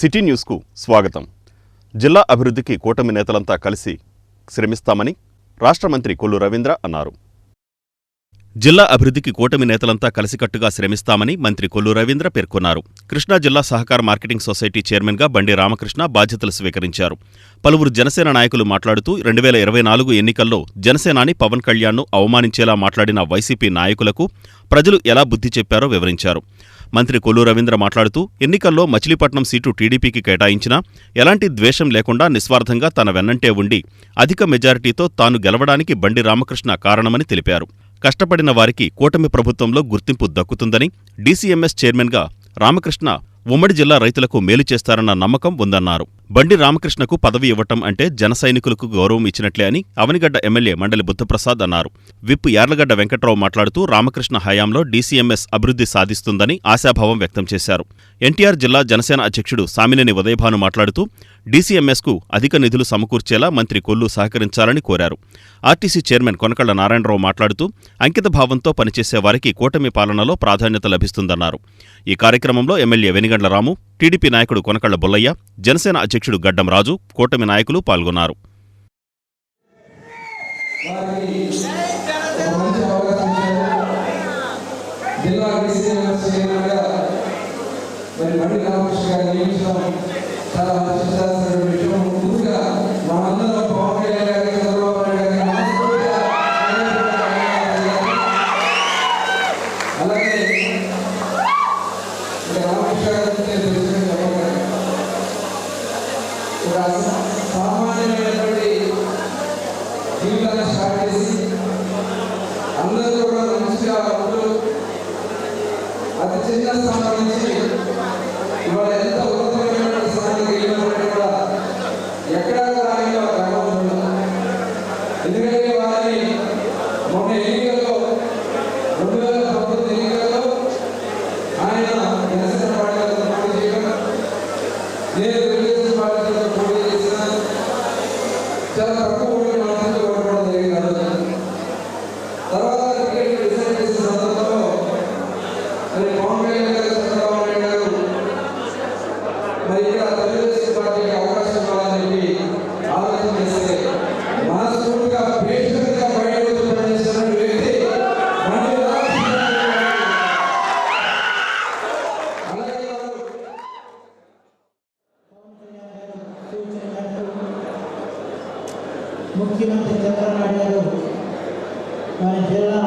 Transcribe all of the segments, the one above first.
City న్యూస్కు స్వాగతం. జిల్లా అభివృద్ధికి కూటమి నేతలంతా కలిసి శ్రమిస్తామని రాష్ట్ర మంత్రి కొల్లు రవీంద్ర అన్నారు. జిల్లా అభివృద్ధికి కూటమి నేతలంతా కలిసికట్టుగా శ్రమిస్తామని మంత్రి కొల్లు రవీంద్ర పేర్కొన్నారు. కృష్ణా జిల్లా సహకార మార్కెటింగ్ సొసైటీ చైర్మన్గా బండి రామకృష్ణ బాధ్యతలు స్వీకరించారు. పలువురు జనసేన నాయకులు మాట్లాడుతూ 2024 ఎన్నికల్లో జనసేనాని పవన్ కళ్యాణ్ను అవమానించేలా మాట్లాడిన వైసీపీ నాయకులకు ప్రజలు ఎలా బుద్ధి చెప్పారో వివరించారు. మంత్రి కొల్లు రవీంద్ర మాట్లాడుతూ ఎన్నికల్లో మచిలీపట్నం సీటు టీడీపీకి కేటాయించినా ఎలాంటి ద్వేషం లేకుండా నిస్వార్థంగా తన వెన్నంటే ఉండి అధిక మెజారిటీతో తాను గెలవడానికి బండి రామకృష్ణ కారణమని తెలిపారు. కష్టపడిన వారికి కూటమి ప్రభుత్వంలో గుర్తింపు దక్కుతుందని, డీసీఎంఎస్ చైర్మన్గా రామకృష్ణ ఉమ్మడి జిల్లా రైతులకు మేలు చేస్తారన్న నమ్మకం ఉందన్నారు. బండి రామకృష్ణకు పదవి ఇవ్వటం అంటే జన సైనికులకు గౌరవం ఇచ్చినట్లే అని అవనిగడ్డ ఎమ్మెల్యే మండలి బుద్ధప్రసాద్ అన్నారు. విప్ యార్లగడ్డ వెంకట్రావు మాట్లాడుతూ రామకృష్ణ హయాంలో డీసీఎంఎస్ అభివృద్ధి సాధిస్తుందని ఆశాభావం వ్యక్తం చేశారు. ఎన్టీఆర్ జిల్లా జనసేన అధ్యక్షుడు సామినేని ఉదయభాను మాట్లాడుతూ డీసీఎంఎస్కు అధిక నిధులు సమకూర్చేలా మంత్రి కొల్లు సహకరించాలని కోరారు. ఆర్టీసీ చైర్మన్ కొనకళ్ల నారాయణరావు మాట్లాడుతూ అంకితభావంతో పనిచేసే వారికి కూటమి పాలనలో ప్రాధాన్యత లభిస్తుందన్నారు. ఈ కార్యక్రమంలో ఎమ్మెల్యే వెనిగండ్ల రాము, టీడీపీ నాయకుడు కొనకళ్ల బుల్లయ్య, జనసేన అధ్యక్షుడు గడ్డం రాజు, కూటమి నాయకులు పాల్గొన్నారు. సామాన్యమైనటువంటి జీవితాన్ని స్టార్ట్ చేసి అందరూ కూడా మంచిగా ఉంటూ అతి చిన్న స్థానం నుంచి ఇవాళ ఎంత ఉన్నతమైనటువంటి స్థానానికి వెళ్ళినప్పటికీ కూడా ఎక్కడా కూడా ఆయన గర్వం ఉండదు. ఎందుకంటే వారిని మొన్న ఎన్నికల్లో 2019 ఎన్నికల్లో ఆయన జనసేన పార్టీలతో పోటీ చేయడం, నేను తెలుగుదేశం పార్టీలతో పోటీ చేసిన చాలా తక్కువ మాత్రమే ఓడిపోవడం జరిగింది. తర్వాత టికెట్ డిసైడ్ చేసిన సందర్భంలో మరి పవన్ కళ్యాణ్ గారు, చంద్రబాబు నాయుడు గారు మరి ఇక్కడ తెలుగుదేశం పార్టీకి అవకాశం ఇవ్వాలని చెప్పి ఆలోచన చేస్తే మనస్ఫూర్తిగా పేషెంట్గా బయటకు పనిచేస్తున్న వ్యక్తి ముఖ్యమంత్రి చంద్రబాబు గారు మన జిల్లా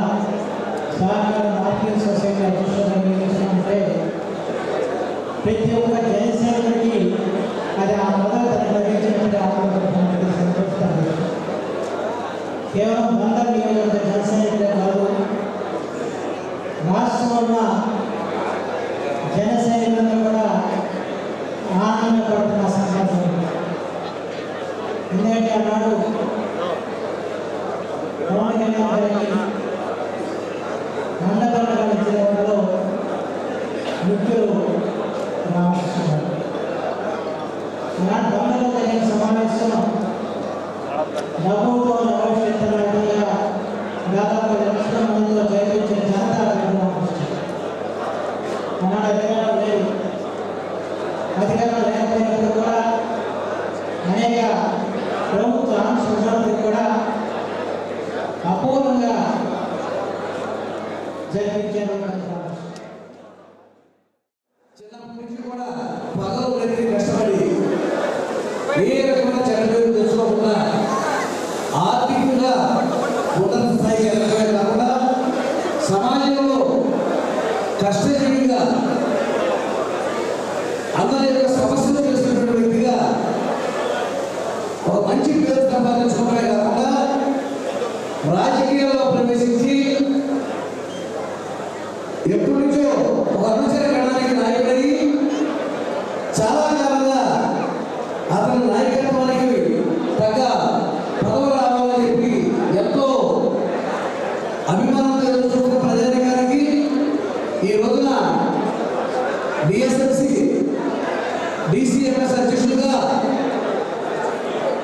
సహకార మార్కెటింగ్ సొసైటీ అధ్యక్షులుగా నియమించాలంటే ప్రతి ఒక్క జనసేనకి అది ఆ మొదలు లభించినట్టు ఆనందపడుతున్నట్టు సంతోషిస్తారు. కేవలం బందర్ నియోజకవర్గ జనసైనికులే కాదు, రాష్ట్రంలో ఉన్న జన సైనికులంతా కూడా ఆనందపడుతున్న సందర్భం. ఎందుకంటే అన్నాడు పవన్ కళ్యాణ్ గారికి మండపంగా ఇచ్చిన వారిలో ముఖ్యులు రామకృష్ణ గారు. అలాంటి బంధంలో జరిగిన సమావేశం డబ్బుతో నవశక్తిగా దాదాపు 2 లక్షల మందితో జయించిన ఘనత రామకృష్ణ. అలాంటి అధికారం లేదు. అధికారం లేకపోయినప్పుడు కూడా అనేక ప్రభుత్వ ఆంక్షలు కూడా అపూర్వంగా జరిపించారు. చిన్నప్పటి నుంచి కూడా పదవులకి కష్టపడి ఏ రకమైన చెడ్డ తెచ్చుకోకుండా ఆర్థికంగా ఉన్నత స్థాయికి ఎదగడమే కాకుండా సమాజంలో కష్టజీవిగా అందరి యొక్క సమస్యలు తెలుసుకున్న వ్యక్తిగా ఒక మంచి పేరు సంపాదించుకోవడమే కాకుండా రాజకీయాల్లో ప్రవేశించి ఎప్పటి నుంచో ఒక అనుచర గణానికి నాయకుడై చాలా కాలంగా అతని నాయకత్వానికి తగ్గ పదవులు రావాలని చెప్పి ఎంతో అభిమానంతో ఎదుర్కొంటున్న ప్రజానికానికి ఈ రోజున డిఎస్ఎంసి డీసీఎంఎస్ అధ్యక్షులుగా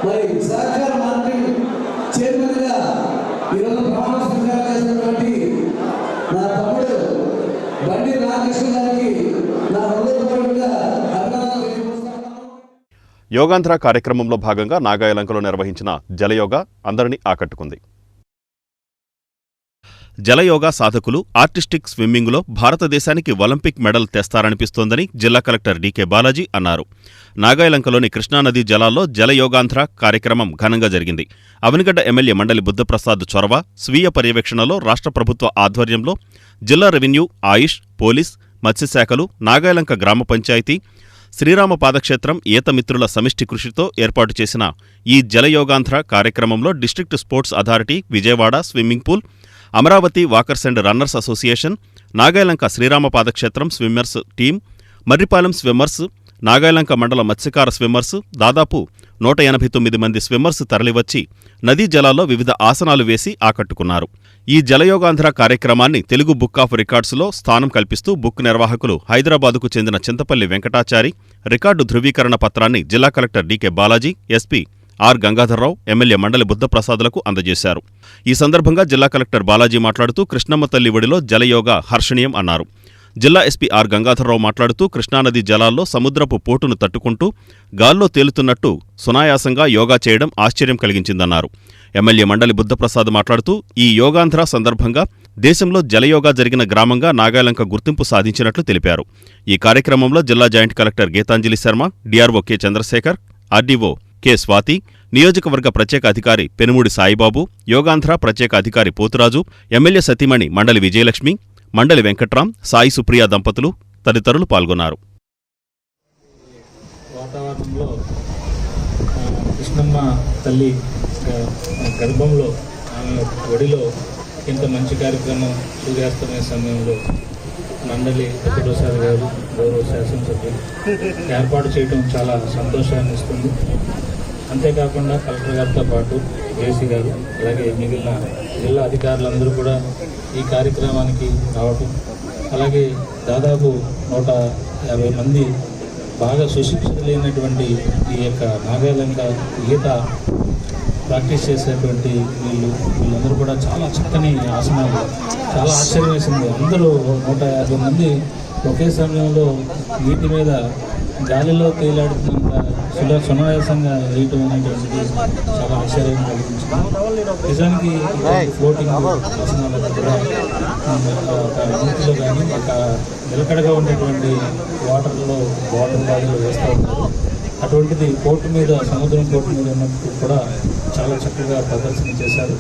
మరి సహకార మార్కెటింగ్ చైర్మన్గా ఈరోజు ప్రమాణ స్వీకారం చేసినటువంటి నా తమ్ముడు బండి రామకృష్ణ గారికి నా హృదయపూర్వకంగా అభినందనలు తెలియజేస్తాను. యోగాంధ్ర కార్యక్రమంలో భాగంగా నాగాయలంకలో నిర్వహించిన జలయోగా అందరినీ ఆకట్టుకుంది. జలయోగా సాధకులు ఆర్టిస్టిక్ స్విమ్మింగులో భారతదేశానికి ఒలింపిక్ మెడల్ తెస్తారనిపిస్తోందని జిల్లా కలెక్టర్ డీకే బాలాజీ అన్నారు. నాగాయలంకలోని కృష్ణానదీ జలాల్లో జలయోగాంధ్ర కార్యక్రమం ఘనంగా జరిగింది. అవనిగడ్డ ఎమ్మెల్యే మండలి బుద్ధప్రసాద్ చొరవ, స్వీయ పర్యవేక్షణలో రాష్ట్ర ప్రభుత్వ ఆధ్వర్యంలో జిల్లా రెవెన్యూ, ఆయుష్, పోలీస్, మత్స్యశాఖలు, నాగాయలంక గ్రామ పంచాయతీ, శ్రీరామ పాదక్షేత్రం ఈతమిత్రుల సమిష్టి కృషితో ఏర్పాటు చేసిన ఈ జలయోగాంధ్ర కార్యక్రమంలో district sports authority, Vijayawada swimming pool, Amaravati walkers and runners association, Nagayalanka Srirama Padakshetram swimmers team, Marripalem swimmers, Nagayalanka మండల మత్స్యకార స్విమ్మర్స్, దాదాపు 189 మంది స్విమ్మర్స్ తరలివచ్చి నదీ జలాల్లో వివిధ ఆసనాలు వేసి ఆకట్టుకున్నారు. ఈ జలయోగాంధ్ర కార్యక్రమాన్ని తెలుగు బుక్ ఆఫ్ రికార్డ్స్లో స్థానం కల్పిస్తూ బుక్ నిర్వాహకులు హైదరాబాదుకు చెందిన చింతపల్లి వెంకటాచారి రికార్డు ధృవీకరణ పత్రాన్ని జిల్లా collector DK Balaji, SP R Gangadhar Rao, MLA Mandali బుద్ధప్రసాద్లకు అందజేశారు. ఈ సందర్భంగా జిల్లా కలెక్టర్ బాలాజీ మాట్లాడుతూ కృష్ణమ్మ తల్లి ఒడిలో జలయోగా హర్షణీయం అన్నారు. జిల్లా ఎస్పీ ఆర్ గంగాధర్రావు మాట్లాడుతూ కృష్ణానదీ జలాల్లో సముద్రపు పోటును తట్టుకుంటూ గాల్లో తేలుతున్నట్టు సునాయాసంగా యోగా చేయడం ఆశ్చర్యం కలిగించిందన్నారు. ఎమ్మెల్యే మండలి బుద్ధప్రసాద్ మాట్లాడుతూ ఈ యోగాంధ్ర సందర్భంగా దేశంలో జలయోగా జరిగిన గ్రామంగా నాగాయలంక గుర్తింపు సాధించినట్లు తెలిపారు. ఈ కార్యక్రమంలో జిల్లా joint collector Geetanjali Sharma, DRO K Chandrashekar, RDO K Swathi, నియోజకవర్గ ప్రత్యేక అధికారి పెనుమూడి సాయిబాబు, యోగాంధ్ర ప్రత్యేక అధికారి పోతురాజు, ఎమ్మెల్యే సతీమణి మండలి విజయలక్ష్మి, మండలి వెంకట్రాం, సాయి సుప్రియ దంపతులు తదితరులు పాల్గొన్నారు. వాతావరణంలో కృష్ణమ్మ తల్లి గర్భంలో ఆమె ఒడిలో ఇంత మంచి కార్యక్రమం సూర్యాస్తమయ సమయంలో మండలి బుద్ధప్రసాద్ గారు, గౌరవ శాసనసభ్యులు ఏర్పాటు చేయడం చాలా సంతోషాన్ని ఇస్తుంది. అంతేకాకుండా కలెక్టర్ గారితో పాటు జేసీ గారు, అలాగే మిగిలిన జిల్లా అధికారులందరూ కూడా ఈ కార్యక్రమానికి రావటం, అలాగే దాదాపు 150 మంది బాగా సుశిక్షితులైనటువంటి ఈ యొక్క నాగాయలంక ఈత ప్రాక్టీస్ చేసేటువంటి వీళ్ళందరూ కూడా చాలా చక్కని ఆసనాలు, చాలా ఆశ్చర్యం వేసింది. అందరూ 150 మంది ఒకే సమయంలో నీటి మీద గాలిలో తేలాడుతున్నంత సునాయాసంగా వేయటం అనేటువంటిది చాలా ఆశ్చర్యం కలిగించింది. నిజానికి ఫ్లోటింగ్ ఆసనాలకు కూడా ఒక నీటిలో కానీ ఒక నిలకడగా ఉండేటువంటి వాటర్ బాడీలో వేస్తూ ఉంటారు. అటువంటిది సముద్రం పోర్టు మీద ఉన్నప్పుడు కూడా చాలా చక్కగా ప్రదర్శన చేశారు.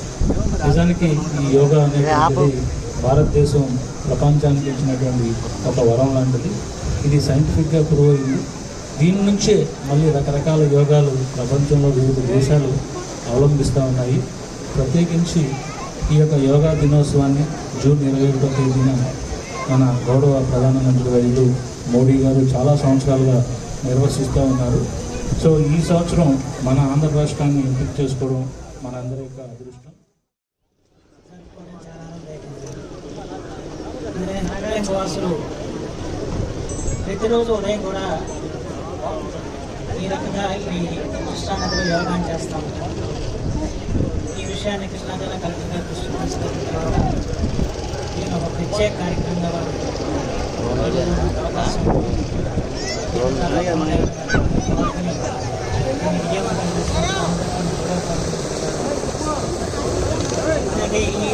నిజానికి ఈ యోగా అనేటువంటిది భారతదేశం ప్రపంచానికి ఇచ్చినటువంటి ఒక వరం లాంటిది. ఇది సైంటిఫిక్గా ప్రూవ్ అయింది. దీని నుంచే మళ్ళీ రకరకాల యోగాలు ప్రపంచంలో వివిధ దేశాలు అవలంబిస్తూ ఉన్నాయి. ప్రత్యేకించి ఈ యొక్క యోగా దినోత్సవాన్ని జూన్ 21వ తేదీన మన గౌరవ ప్రధానమంత్రి వర్యులు మోడీ గారు చాలా సంవత్సరాలుగా నిర్వహిస్తూ ఉన్నారు. సో ఈ సంవత్సరం మన ఆంధ్ర రాష్ట్రాన్ని ఎంపిక చేసుకోవడం మన అందరి యొక్క అదృష్టం. నాగాయలంక వాసులు ప్రతిరోజు ఉదయం కూడా ఈ రకంగా ఈ కృష్ణానదిలో యోగాన్ని చేస్తూ ఉంటారు. ఈ విషయాన్ని కృష్ణా జిల్లా కలెక్టర్ గారు దృష్టి తీసుకున్న తర్వాత నేను ఒక ప్రత్యేక కార్యక్రమంగా అవకాశం అలాగే ఈ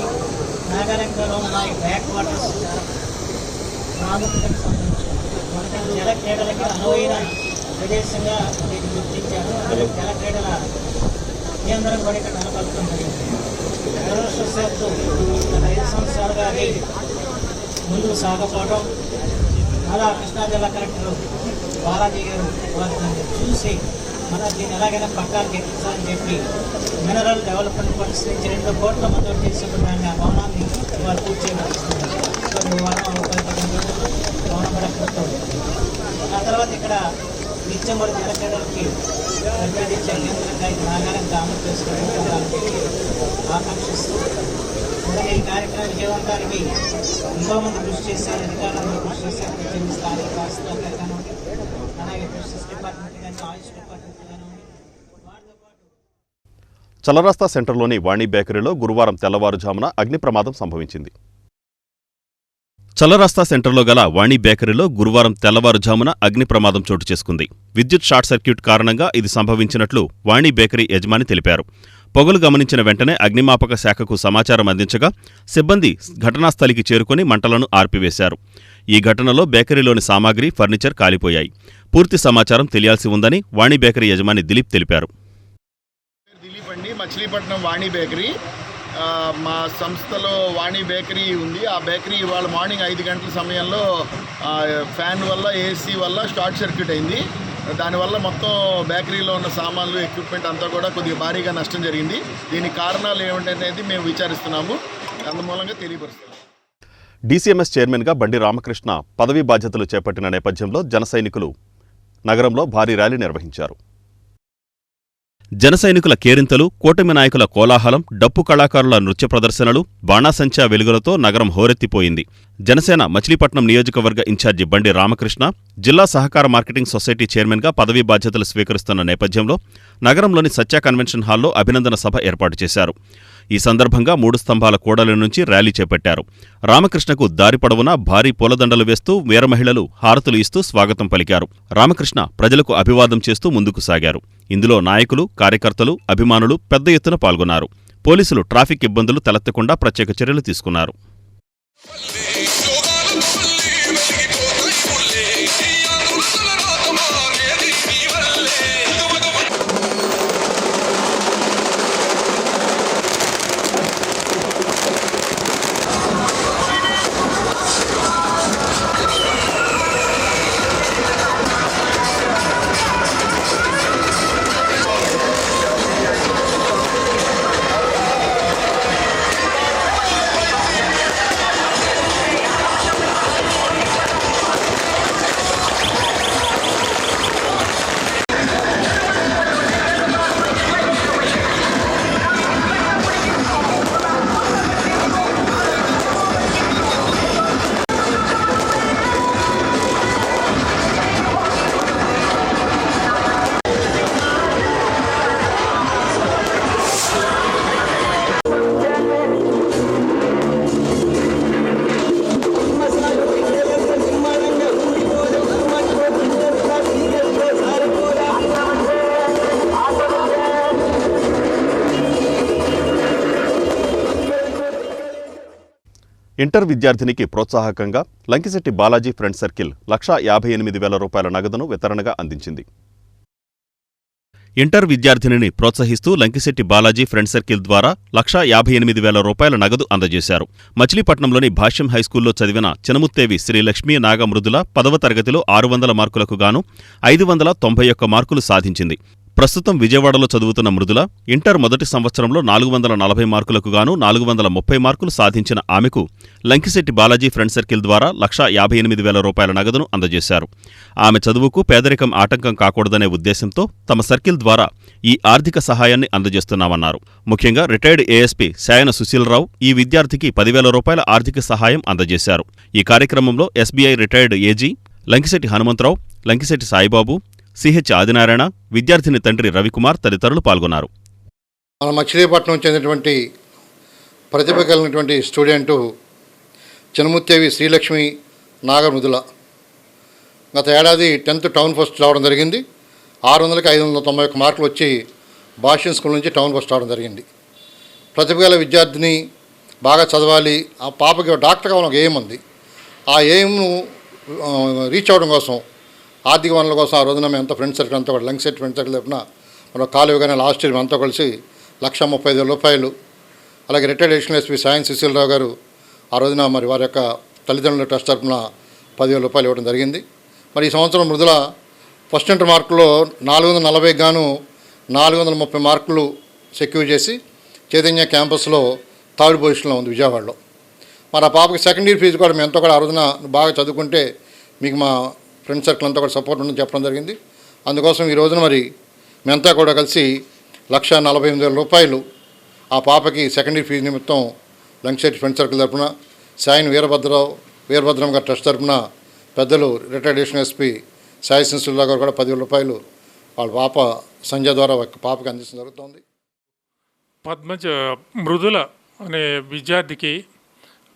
నాగాలంకలో ఉన్న ఈ బ్యాక్ వాటర్స్ ప్రాముఖ్యతకు సంబంధించి జల క్రీడలకి అనువైన ప్రదేశంగా దీన్ని గుర్తించారు. జల క్రీడల కేంద్రం కూడా ఇక్కడ నెలకొల్పడం జరిగింది. దురదృష్టవశాత్తు గత 5 సంవత్సరాలుగా అది ముందుకు సాగపోవడం, అలా కృష్ణా జిల్లా కలెక్టర్ బాలాజీ గారు వారిని చూసి దీన్ని ఎలాగైనా పట్టాలు ఎక్కించాలని చెప్పి మినరల్ డెవలప్మెంట్ ఫండ్స్ నుంచి 2 కోట్ల మంది తీసుకున్న దాన్ని ఆ భవనాన్ని వారు పూర్తి చేయవలసింది. భవనం కూడా పూర్తవుతుంది. ఆ తర్వాత ఇక్కడ నిత్యం కూడా జలక్రీడలకి ప్రతినిధించే కేంద్రంగా ఇది నాగాలంక అమలు చేసుకోవడానికి ఆకాంక్షిస్తూ అలాగే ఈ కార్యక్రమం విజయవంతానికి ఎంతోమంది కృషి చేశారు, అధికారులందరూ కృషి చేశారు. ప్రత్యేక స్థానిక వాస్తవంగా కానివ్వండి, అలాగే ఫిషరీస్ డిపార్ట్మెంట్ కానీ, ఆయుష్ డిపార్ట్మెంట్ కానివ్వండి. చలరాస్తా సెంటర్లోని వాణి బేకరీలో గురువారం తెల్లవారుజామున అగ్ని ప్రమాదం సంభవించింది. చల్లరాస్తా సెంటర్లో గల వాణి బేకరీలో గురువారం తెల్లవారుజామున అగ్ని ప్రమాదం చోటు చేసుకుంది. విద్యుత్ షార్ట్ సర్క్యూట్ కారణంగా ఇది సంభవించినట్లు వాణి బేకరీ యజమాని తెలిపారు. పొగలు గమనించిన వెంటనే అగ్నిమాపక శాఖకు సమాచారం అందించగా సిబ్బంది ఘటనాస్థలికి చేరుకుని మంటలను ఆర్పివేశారు. ఈ ఘటనలో బేకరీలోని సామాగ్రి, ఫర్నిచర్ కాలిపోయాయి. పూర్తి సమాచారం తెలియాల్సి ఉందని వాణి బేకరీ యజమాని దిలీప్ తెలిపారు. దిలీప్ అండి, మచిలీపట్నం వాణి బేకరీ. మా సంస్థలో వాణి బేకరీ ఉంది. ఆ బేకరీ ఇవాళ మార్నింగ్ 5 గంటల సమయంలో ఫ్యాన్ వల్ల, ఏసీ వల్ల షార్ట్ సర్క్యూట్ అయింది. దానివల్ల మొత్తం బేకరీలో ఉన్న సామాన్లు, ఎక్విప్మెంట్ అంతా కూడా కొద్దిగా భారీగా నష్టం జరిగింది. దీనికి కారణాలు ఏమిటనేది మేము విచారిస్తున్నాము. అందుమూలంగా తెలియపరుస్తున్నాము. డీసీఎంఎస్ చైర్మన్గా బండి రామకృష్ణ పదవీ బాధ్యతలు చేపట్టిన నేపథ్యంలో జనసైనికులు నగరంలో భారీ ర్యాలీ నిర్వహించారు. జనసైనికుల కేరింతలు, కూటమి నాయకుల కోలాహలం, డప్పు కళాకారుల నృత్య ప్రదర్శనలు, బాణాసంచా వెలుగులతో నగరం హోరెత్తిపోయింది. జనసేన మచిలీపట్నం నియోజకవర్గ ఇన్ఛార్జి బండి రామకృష్ణ జిల్లా సహకార మార్కెటింగ్ సొసైటీ చైర్మన్గా పదవీ బాధ్యతలు స్వీకరిస్తున్న నేపథ్యంలో నగరంలోని సత్య కన్వెన్షన్ హాల్లో అభినందన సభ ఏర్పాటు చేశారు. ఈ సందర్భంగా 3 స్తంభాల కూడలి నుంచి ర్యాలీ చేపట్టారు. రామకృష్ణకు దారి పొడవునా భారీ పూలదండలు వేస్తూ వీర మహిళలు హారతులు ఇస్తూ స్వాగతం పలికారు. రామకృష్ణ ప్రజలకు అభివాదం చేస్తూ ముందుకు సాగారు. ఇందులో నాయకులు, కార్యకర్తలు, అభిమానులు పెద్ద ఎత్తున పాల్గొన్నారు. పోలీసులు ట్రాఫిక్ ఇబ్బందులు తలెత్తకుండా ప్రత్యేక చర్యలు తీసుకున్నారు. ఇంటర్ విద్యార్థినికి ప్రోత్సాహకంగా లంకిశెట్టి బాలాజీ ఫ్రెండ్ సర్కిల్ 1,58,000 రూపాయల నగదును వితరణగా అందించింది. ఇంటర్ విద్యార్థినిని ప్రోత్సహిస్తూ లంకిశెట్టి బాలాజీ ఫ్రెండ్ సర్కిల్ ద్వారా 1,58,000 రూపాయల నగదు అందజేశారు. మచిలీపట్నంలోని భాష్యం హైస్కూల్లో చదివిన చినముత్తేవి శ్రీలక్ష్మీ నాగమృదుల 10వ తరగతిలో 600 మార్కులకు గాను 591 మార్కులు సాధించింది. ప్రస్తుతం విజయవాడలో చదువుతున్న మృదుల ఇంటర్ మొదటి సంవత్సరంలో 440 మార్కులకు గాను 430 మార్కులు సాధించిన ఆమెకు లంకిశెట్టి బాలాజీ ఫ్రెండ్ సర్కిల్ ద్వారా 1,58,000 రూపాయల నగదును అందజేశారు. ఆమె చదువుకు పేదరికం ఆటంకం కాకూడదనే ఉద్దేశంతో తమ సర్కిల్ ద్వారా ఈ ఆర్థిక సహాయాన్ని అందజేస్తున్నామన్నారు. ముఖ్యంగా రిటైర్డ్ ఏఎస్పీ శాయన సుశీలరావు ఈ విద్యార్థికి 10,000 రూపాయల ఆర్థిక సహాయం అందజేశారు. ఈ కార్యక్రమంలో SBI retired AG Lankisetti Hanumantha Rao, Lankisetti Saibaba, CH Adinarayana, విద్యార్థిని తండ్రి రవికుమార్ తదితరులు పాల్గొన్నారు. మన మచిలీపట్నం చెందినటువంటి ప్రతిభ కలిగినటువంటి స్టూడెంటు చినముత్తేవి శ్రీలక్ష్మి నాగమృదుల గత ఏడాది 10th టౌన్ ఫస్ట్ రావడం జరిగింది. 600కి 591 మార్కులు వచ్చి భాష్యం స్కూల్ నుంచి టౌన్ ఫస్ట్ రావడం జరిగింది. ప్రతిభ గల విద్యార్థిని, బాగా చదవాలి, ఆ పాపకి డాక్టర్ కావాలని ఒక ఎయిమ్ ఉంది. ఆ ఎయిమ్ను రీచ్ అవ్వడం కోసం, ఆర్థిక వనరుల కోసం ఆ రోజున మేము అంతా ఫ్రెండ్ సర్కిల్ అంతా కూడా లంకిశెట్టి ఫ్రెండ్ సర్కిల్ తరఫున మన కాలువగానే లాస్ట్ ఇయర్ అంతా కలిసి 1,35,000 రూపాయలు, అలాగే రిటైర్డ్ అడిషనల్ ఎస్పీ శాయన సుశీలరావు గారు ఆ రోజున మరి వారి యొక్క తల్లిదండ్రుల ట్రస్ట్ తరఫున 10,000 రూపాయలు ఇవ్వడం జరిగింది. మరి ఈ సంవత్సరం మృదుల ఫస్ట్ ఇంటర్ మార్కులో 440 గాను 430 మార్కులు సెక్యూర్ చేసి చైతన్య క్యాంపస్లో థర్డ్ పొజిషన్లో ఉంది విజయవాడలో. మరి ఆ పాపకి సెకండ్ ఇయర్ ఫీజు కూడా మేమంతా కూడా ఆ రోజున బాగా చదువుకుంటే మీకు మా ఫ్రెండ్ సర్కిల్ అంతా కూడా సపోర్ట్ ఉందని చెప్పడం జరిగింది. అందుకోసం ఈ రోజున మరి మేమంతా కూడా కలిసి 1,48,000 రూపాయలు ఆ పాపకి సెకండ్ ఇయర్ ఫీజు నిమిత్తం లంకిశెట్టి ఫ్రెండ్ సర్కిల్ తరఫున, సాయిన్ వీరభద్రం గారి ట్రస్ట్ తరఫున పెద్దలు రిటైర్డ్ అడిషనల్ ఎస్పీ సాయి సుశీలరావు గారు కూడా 10,000 రూపాయలు వాళ్ళ పాప సంజయ్ ద్వారా పాపకి అందించడం జరుగుతుంది. మృదుల అనే విద్యార్థికి,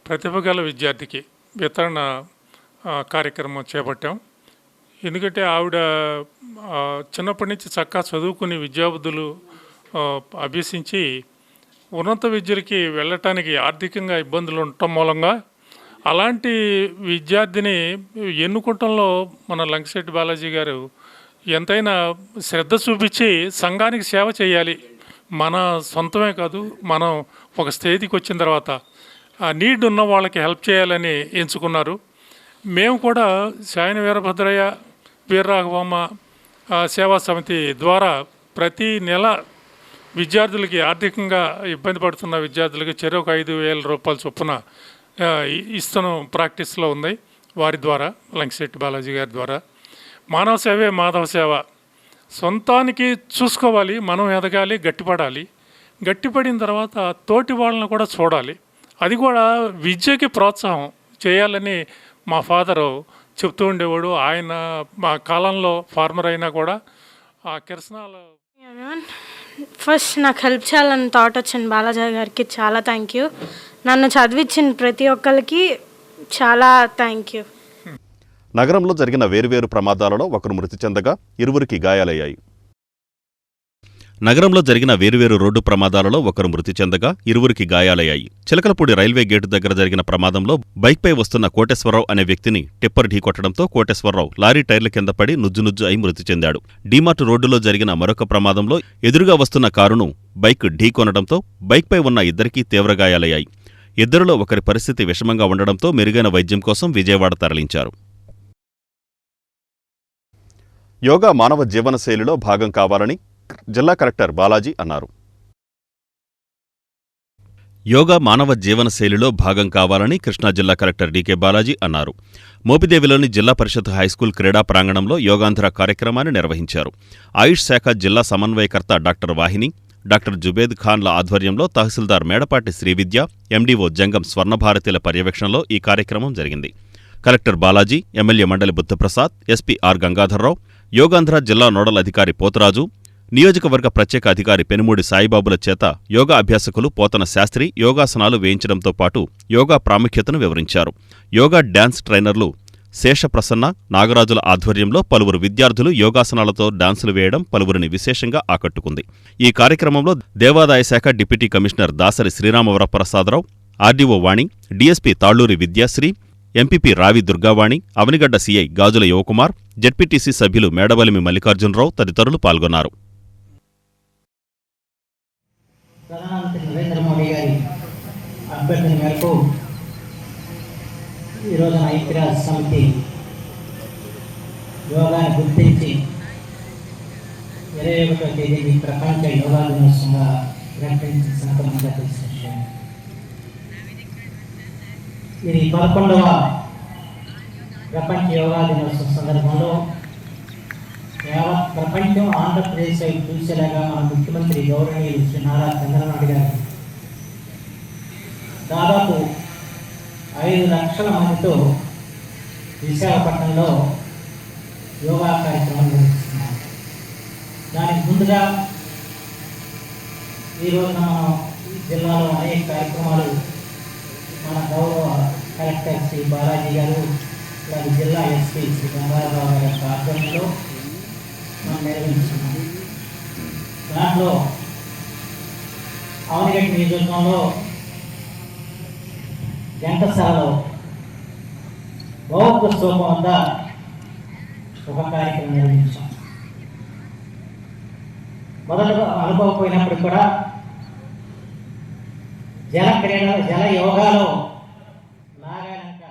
ప్రతిభ గల విద్యార్థికి వితరణ కార్యక్రమం చేపట్టాం. ఎందుకంటే ఆవిడ చిన్నప్పటి నుంచి చక్కగా చదువుకుని విద్యాబుద్ధులు అభ్యసించి ఉన్నత విద్యలకి వెళ్ళటానికి ఆర్థికంగా ఇబ్బందులు ఉండటం మూలంగా అలాంటి విద్యార్థిని ఎన్నుకోవటంలో మన లంకశెట్టి బాలాజీ గారు ఎంతైనా శ్రద్ధ చూపించి సంఘానికి సేవ చేయాలి, మన సొంతమే కాదు మనం ఒక స్టేజ్కి వచ్చిన తర్వాత ఆ నీడ్ ఉన్న వాళ్ళకి హెల్ప్ చేయాలని ఎంచుకున్నారు. మేము కూడా శాయన వీరభద్రయ్య వీరరాఘవమ్మ సేవా సమితి ద్వారా ప్రతి నెల విద్యార్థులకి ఆర్థికంగా ఇబ్బంది పడుతున్న విద్యార్థులకి చెరొక 5,000 రూపాయల చొప్పున ఇస్తాను ప్రాక్టీస్లో ఉంది. వారి ద్వారా లంకశెట్టి బాలాజీ గారి ద్వారా మానవ సేవే మాధవ సేవ. సొంతానికి చూసుకోవాలి, మనం ఎదగాలి, గట్టిపడాలి. గట్టిపడిన తర్వాత తోటి వాళ్ళని కూడా చూడాలి. అది కూడా విద్యకి ప్రోత్సాహం చేయాలని మా ఫాదరు చెప్తూ ఉండేవాడు. ఆయన మా కాలంలో ఫార్మర్ అయినా కూడా ఆ కిరసనాలు. ఫస్ట్ నాకు హెల్ప్ చేయాలని థాట్ వచ్చింది బాలాజీ గారికి చాలా థ్యాంక్ యూ. నన్ను చదివించిన ప్రతి ఒక్కరికి చాలా థ్యాంక్ యూ. నగరంలో జరిగిన వేర్వేరు ప్రమాదాలలో ఒకరు మృతి చెందగా 2 గాయాలయ్యాయి. నగరంలో జరిగిన వేర్వేరు రోడ్డు ప్రమాదాలలో ఒకరు మృతి చెందగా 2 గాయాలయ్యాయి. చిలకలపూడి రైల్వే గేటు దగ్గర జరిగిన ప్రమాదంలో బైక్పై వస్తున్న కోటేశ్వరరావు అనే వ్యక్తిని టిప్పర్ ఢీకొట్టడంతో కోటేశ్వరరావు లారీ టైర్ల కింద పడి నుజ్జునుజ్జు అయి మృతి చెందాడు. డీమార్ట్ రోడ్డులో జరిగిన మరొక ప్రమాదంలో ఎదురుగా వస్తున్న కారును బైక్ ఢీకొనడంతో బైక్పై ఉన్న 2 తీవ్ర గాయాలయ్యాయి. 2లో ఒకరి పరిస్థితి విషమంగా ఉండడంతో మెరుగైన వైద్యం కోసం విజయవాడ తరలించారు. యోగా మానవ జీవనశైలిలో భాగం కావాలని జిల్లా కలెక్టర్ బాలాజీ అన్నారు. యోగా మానవ జీవనశైలిలో భాగం కావాలని కృష్ణా జిల్లా కలెక్టర్ డీకే బాలాజీ అన్నారు. మోపిదేవిలోని జిల్లా పరిషత్ హైస్కూల్ క్రీడా ప్రాంగణంలో యోగాంధ్ర కార్యక్రమాన్ని నిర్వహించారు. ఆయుష్ శాఖ జిల్లా సమన్వయకర్త డాక్టర్ వాహిని, డాక్టర్ జుబేద్ ఖాన్ల ఆధ్వర్యంలో తహసీల్దార్ మేడపాటి శ్రీవిద్య, ఎండీఓ జంగం స్వర్ణభారతిల పర్యవేక్షణలో ఈ కార్యక్రమం జరిగింది. కలెక్టర్ బాలాజీ, ఎమ్మెల్యే మండలి బుద్ధప్రసాద్, ఎస్పీ ఆర్ గంగాధర్రావు, యోగాంధ్ర జిల్లా నోడల్ అధికారి పోతరాజు, నియోజకవర్గ ప్రత్యేక అధికారి పెనుమూడి సాయిబాబుల చేత యోగా అభ్యాసకులు పోతన శాస్త్రి యోగాసనాలు వేయించడంతో పాటు యోగా ప్రాముఖ్యతను వివరించారు. యోగా డ్యాన్స్ ట్రైనర్లు శేషప్రసన్న, నాగరాజుల ఆధ్వర్యంలో పలువురు విద్యార్థులు యోగాసనాలతో డాన్సులు వేయడం పలువురిని విశేషంగా ఆకట్టుకుంది. ఈ కార్యక్రమంలో దేవాదాయ శాఖ డిప్యూటీ కమిషనర్ దాసరి శ్రీరామవరప్రసాదరావు, ఆర్డీఓ వాణి, డీఎస్పీ తాళ్లూరి విద్యాశ్రీ, ఎంపీపీ రావి దుర్గావాణి, అవనిగడ్డ సీఐ గాజుల యువకుమార్, జెడ్పీటీసీ సభ్యులు మేడవలిమి మల్లికార్జునరావు తదితరులు పాల్గొన్నారు. ప్రధానమంత్రి నరేంద్ర మోడీ గారి అభ్యర్థన మేరకు ఈరోజు ఐక్యరాజ్య సమితి యోగాను గుర్తించి 21వ తేదీని ప్రపంచ యోగా దినోత్సవంగా ప్రకటించిన సందర్భంగా తెలిసిన విషయం. ఇది 11వ ప్రపంచ యోగా దినోత్సవం సందర్భంలో యావత్ ప్రపంచం ఆంధ్రప్రదేశ్ వైపు చూసేలాగా మన ముఖ్యమంత్రి గౌరవనీయులు శ్రీ నారా చంద్రబాబు గారు దాదాపు 5 లక్షల మందితో విశాఖపట్నంలో యోగా కార్యక్రమం నిర్వహిస్తున్నారు. దానికి ముందుగా ఈరోజు మనం జిల్లాలో అనేక కార్యక్రమాలు మన గౌరవ కలెక్టర్ శ్రీ బాలాజీ గారు, అలాగే జిల్లా ఎస్పీ శ్రీ గంగారావు గారి యొక్క ఆధ్వర్యంలో మనం నిర్వహిస్తున్నాం. దాంట్లో అవనిగడ్డ నియోజకవర్గంలో ఘంటసాలలో బౌద్ధ స్తూపం వద్ద ఒక కార్యక్రమం నిర్వహించాం. మొదట అనుభవం పోయినప్పుడు కూడా జల క్రీడ, జల యోగాలో లాగాక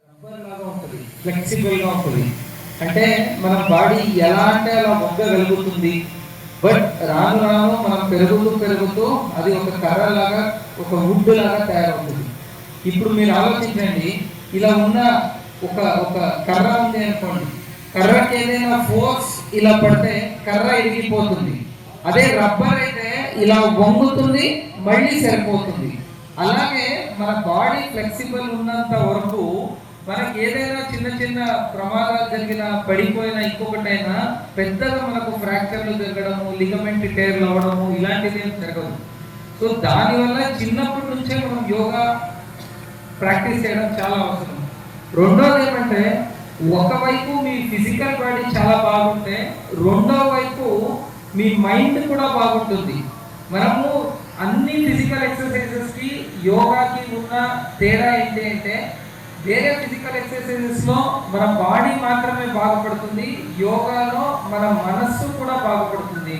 రబ్బర్లాగా ఉంటుంది, ఫ్లెక్సిబుల్గా ఉంటుంది. అంటే మన బాడీ ఎలా అంటే అలా మొగ్గగలుగుతుంది. బట్ రాను రాను మనం పెరుగుతూ అది ఒక కర్రలాగా, ఒక వుడ్ లాగా తయారవుతుంది. ఇప్పుడు మీరు ఆలోచించండి, ఇలా ఉన్న ఒక కర్ర ఉంది అనుకోండి, కర్రకి ఏదైనా ఫోర్స్ ఇలా పడితే కర్ర ఇరిగిపోతుంది. అదే రబ్బర్ అయితే ఇలా వంగుతుంది, మళ్ళీ సరిపోతుంది. అలాగే మన బాడీ ఫ్లెక్సిబుల్ ఉన్నంత వరకు మనకి ఏదైనా చిన్న చిన్న ప్రమాదాలు జరిగినా, పడిపోయినా, ఇంకొకటైనా పెద్దగా మనకు ఫ్రాక్చర్లు జరగడము, లిగమెంట్ టేర్లు అవ్వడము ఇలాంటిది ఏం జరగదు. సో దానివల్ల చిన్నప్పటి నుంచే మనం యోగా ప్రాక్టీస్ చేయడం చాలా అవసరం. రెండోది ఏమంటే ఒకవైపు మీ ఫిజికల్ బాడీ చాలా బాగుంటే రెండో వైపు మీ మైండ్ కూడా బాగుంటుంది. మనము అన్ని ఫిజికల్ ఎక్సర్సైజెస్కి యోగాకి ఉన్న తేడా ఏంటి అంటే వేరే ఫిజికల్ ఎక్సర్సైజెస్లో మన బాడీ మాత్రమే బాగుపడుతుంది, యోగాలో మన మనస్సు కూడా బాగుపడుతుంది.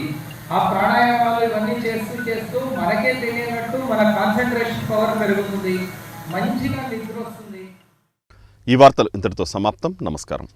ఆ ప్రాణాయామాలు ఇవన్నీ చేస్తూ చేస్తూ మనకే తెలియనట్టు మన కాన్సన్ట్రేషన్ పవర్ పెరుగుతుంది, మంచిగా నిద్ర వస్తుంది. ఈ వార్తలు ఇంతటితో సమాప్తం. నమస్కారం.